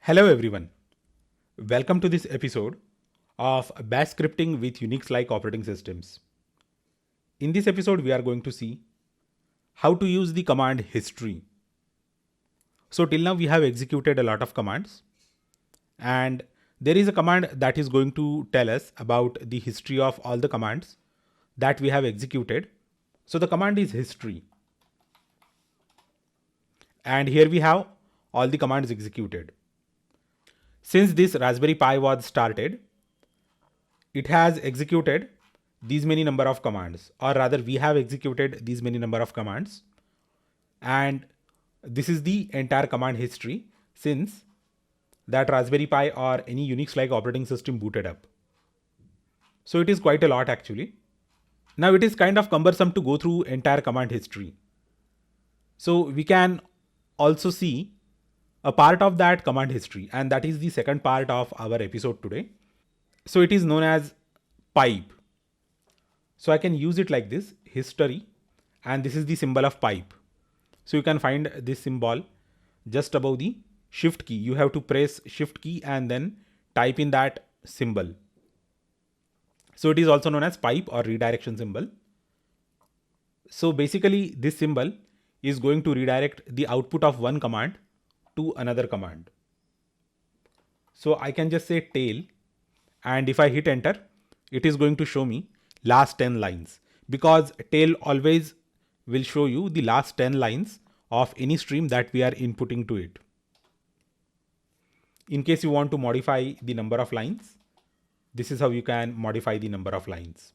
Hello everyone. Welcome to this episode of Bash Scripting with Unix-like operating systems. In this episode, we are going to see how to use the command history. So till now we have executed a lot of commands, and there is a command that is going to tell us about the history of all the commands that we have executed. So the command is history. And here we have all the commands executed. Since this Raspberry Pi was started, it has executed these many number of commands, or rather we have executed these many number of commands, and this is the entire command history since that Raspberry Pi or any Unix-like operating system booted up. So it is quite a lot actually. Now it is kind of cumbersome to go through entire command history. So we can also see a part of that command history, and that is the second part of our episode today. So it is known as pipe. So I can use it like this, history, and this is the symbol of pipe. So you can find this symbol just above the shift key. You have to press shift key and then type in that symbol. So it is also known as pipe or redirection symbol. So basically this symbol is going to redirect the output of one command to another command. So I can just say tail, and if I hit enter, it is going to show me last 10 lines, because tail always will show you the last 10 lines of any stream that we are inputting to it. In case you want to modify the number of lines, this is how you can modify the number of lines.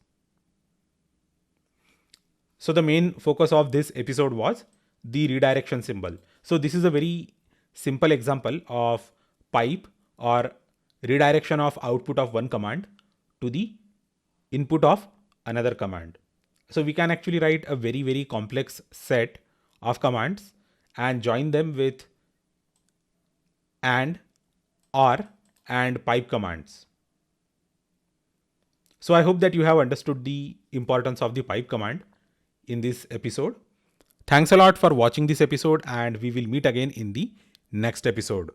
So the main focus of this episode was the redirection symbol. So this is a very simple example of pipe or redirection of output of one command to the input of another command. So we can actually write a very complex set of commands and join them with and, or, and pipe commands. So I hope that you have understood the importance of the pipe command in this episode. Thanks a lot for watching this episode, and we will meet again in the next episode.